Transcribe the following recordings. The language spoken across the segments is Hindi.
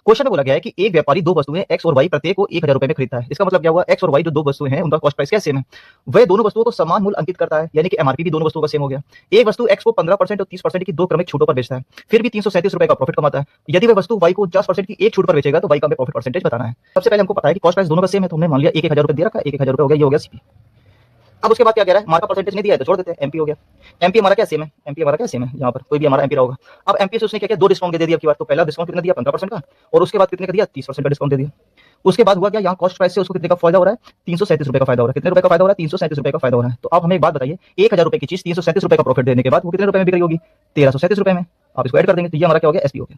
क्वेश्चन में बोला गया है कि एक व्यापारी दो वस्तुएं एक्स और वाई प्रत्येक को 1000 रुपए में खरीदता है। इसका मतलब क्या हुआ, एक्स और वाई जो दो वस्तुएं हैं उनका कॉस्ट प्राइस क्या सेम है, वह दोनों वस्तुओं को समान मूल्य अंकित करता है, यानी कि एमआरपी भी दोनों वस्तुओं का सेम हो गया। एक वस्तु एक्स को 15% और 30% की दो क्रमिक छूटों पर बेचता है, फिर भी 337 रुपए का प्रॉफिट कमाता है। यदि वह वस्तु वाई को 50% की एक छूट पर बेचेगा तो वाई का हमें प्रॉफिट परसेंटेज बताना है। सबसे पहले हमको पता है कि कॉस्ट प्राइस दोनों का सेम है, तो हमने मान लिया एक 1000 रुपए दे रखा है, एक 1000 रुपए हो गया, ये हो गया सीपी। अब उसके बाद क्या कह रहा है, मार्कअप परसेंटेज नहीं दिया है तो छोड़ देते हैं, एमपी हो गया। एमपी हमारा क्या सेम है, एमपी हमारा क्या सेम है, यहाँ पर कोई भी हमारा एमपी होगा। अब एमपी से उसने क्या किया, दो डिस्काउंट दे दिया आपकी बात। तो पहला डिस्काउंट कितना दिया, 15% का, और उसके बाद कितने का दिया, 30% का डिस्काउंट दे दिया। उसके बाद हुआ क्या, यहाँ कॉस्ट प्राइस से उसको कितने का फायदा हो रहा है, 337 रुपए का फायदा हो रहा है। कितने रुपए का फायदा हो रहा है, 337 रुपए का फायदा हो रहा है। तो आप हमें एक बात बताइए, 1000 रुपए की चीज 337 रुपए का प्रॉफिट देने के बाद वो कितने रुपए में बिक रही होगी, 1337 रुपए में। आप इसको ऐड कर देंगे तो ये हमारा क्या हो गया, एसपी हो गया।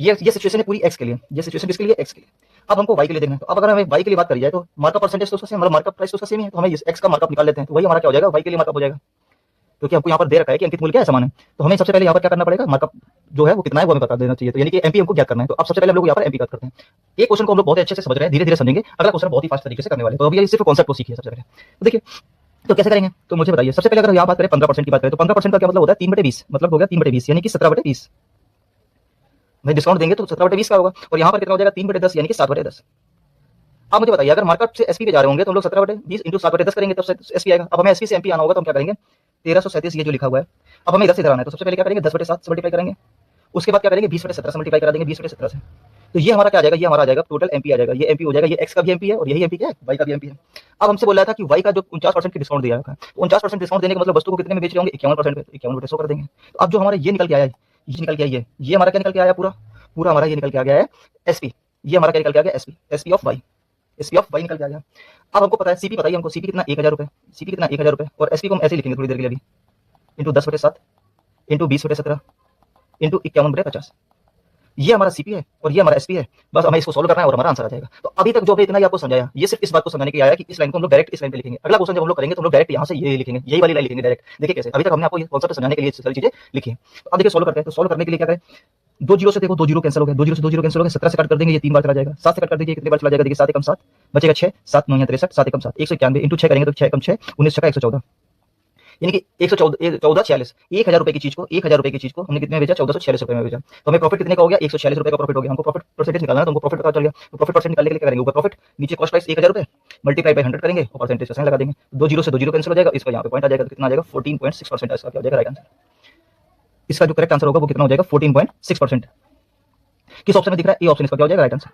ये सिचुएशन है पूरी एक्स के लिए, ये सिचुएशन किसके लिए, एक्स के लिए। अब हमको वाई के लिए देखना है। तो अब अगर हमें वाई के लिए बात करी जाए तो मार्कअप परसेंटेज तो उसका सेम, मतलब मार्कअप प्राइस तो उसका सेम ही है, तो हमें एक्स का मार्कअप निकाल लेते हैं। तो वही हमारा क्या हो जाएगा, वाई के लिए मार्कअप हो जाएगा, क्योंकि हमको यहाँ पर दे रखा है कि अंकित मूल्य क्या है, समान है। तो हमें सबसे पहले यहाँ पर क्या करना पड़ेगा, मार्कअप जो है वो कितना है वो हमें बता देना चाहिए। तो यानी कि एमपी हमको ज्ञात करना है। तो अब सबसे पहले हम लोग यहाँ पर एमपी ज्ञात करते हैं। एक क्वेश्चन को हम लोग बहुत अच्छे से समझ रहे हैं, धीरे धीरे समझेंगे। अगला क्वेश्चन बहुत ही फास्ट तरीके से करने वाले, तो अभी सिर्फ कॉन्सेप्ट को सीखिए सबसे पहले। तो देखिए तो कैसे करेंगे, तो मुझे बताइए। सबसे पहले अगर यहाँ बात करें 15% की बात करें तो 15% का क्या मतलब होता है, 3/20, मतलब हो गया 3/20, यानी कि 17/20। भाई डिस्काउंट देंगे तो 17/20 का होगा, और यहाँ पर कितना हो जाएगा, 3/10, यानी कि 7/10। अब मुझे बताइए, अगर मार्कअप से एसपी पे जा रहे होंगे तो हम लोग 17/20 इंटू 7/10 करेंगे तब एसपी आएगा। अब हमें एसपी से एमपी आना होगा तो हम क्या करेंगे, 1337 ये जो लिखा हुआ है। अब हमें इधर से इधर आना है, तो सबसे पहले क्या करेंगे, 10/7 से मल्टीप्लाई करेंगे। उसके बाद क्या करेंगे, 20/17 से मल्टीप्लाई करा देंगे, 20/17 से। तो ये हमारा क्या आ जाएगा, ये हमारा आ जाएगा टोटल एमपी आ जाएगा। ये एमपी हो जाएगा, ये एक्स का भी एमपी है और यही एमपी क्या है, वाई का भी एमपी है। अब हमसे बोल रहा था कि वाई का जो 49% की डिस्काउंट दिया है, 49% डिस्काउंट देने का मतलब वस्तु को कितने में बेच रहे होंगे, 51% पे, 51 बटे 100 कर देंगे। तो अब जो हमारा ये निकल के आया है, ये निकल के आई है, ये हमारा क्या निकल के आया, पूरा पूरा हमारा ये निकल के आ गया है एसपी। ये हमारा क्या निकल के आ गया, SP, SP of Y, SP of Y निकल के आ गया। अब हमको पता है सीपी, बताइए हमको सीपी कितना, 1000 रुपए, सीपी कितना 1000 रुपए, और एसपी को हम ऐसे लिखेंगे थोड़ी देर के लिए अभी, इंटू 10/7 इंटू 20/17 इंटू 51/50। ये हमारा सीपी है और ये हमारा एसपी है। बस हमें इसको सोल्व करना है और हमारा आंसर आ जाएगा। तो अभी तक जो भी इतना ही आपको समझाया, ये सिर्फ इस बात को समझाने के लिए आया कि इस लाइन को हम लोग डायरेक्ट इस लाइन पे लिखेंगे। अगला क्वेश्चन जब हम लोग करेंगे तो हम लोग डायरेक्ट यहाँ से ये लिखेंगे, यही वाली लाइन लिखेंगे डायरेक्ट। देखिए कैसे, अभी तक हमने आपको ये कॉन्सेप्ट समझाने के लिए सारी चीजें लिखी है। तो अब देखिए सोल्व करते हैं। तो सोल्व करने के लिए क्या करें, दो जीरो से देखो, दो जीरो कैंसिल हो गए, दो जीरो से दो जीरो कैंसिल हो गए, 17 से कट कर देंगे, ये 3 बार चला जाएगा। 7 से कट कर दीजिए, कितनी बार चला जाएगा, देखिए 7 एकम 7 बचेगा 6, 7 9 63, 7 एकम 7, 191 इंटू 6 करेंगे तो 6 एकम 6 19 छक्का 114, यानी कि 114 1000 रुपए की चीज को, 1000 रुपए की चीज को हमने कितने में बेचा, 1446 रुपए में बेचा। तो हमें प्रॉफिट कितने का हो गया, 146 रुपए का प्रॉफिट हो गया। हमको प्रॉफिट परसेंटेज निकालना है, तो हमको प्रॉफिट पता चल गया। तो प्रॉफिट परसेंट निकालने के लिए क्या करेंगे, ऊपर प्रॉफिट, नीचे कॉस्ट प्राइस 1000 रुपए, मल्टीप्लाई बाय 100 करेंगे और परसेंटेज का साइन लगा देंगे। दो जीरो से दो जीरो कैंसिल हो जाएगा, इसका यहाँ पे पॉइंट आ जाएगा, तो कितना आ जाएगा, 14.6%। इसका क्या हो जाएगा, राइट आंसर। इसका जो करेक्ट आंसर होगा वो कितना हो जाएगा, 14.6%। किस ऑप्शन में दिख रहा है, ए ऑप्शन, इसका क्या हो जाएगा राइट आंसर।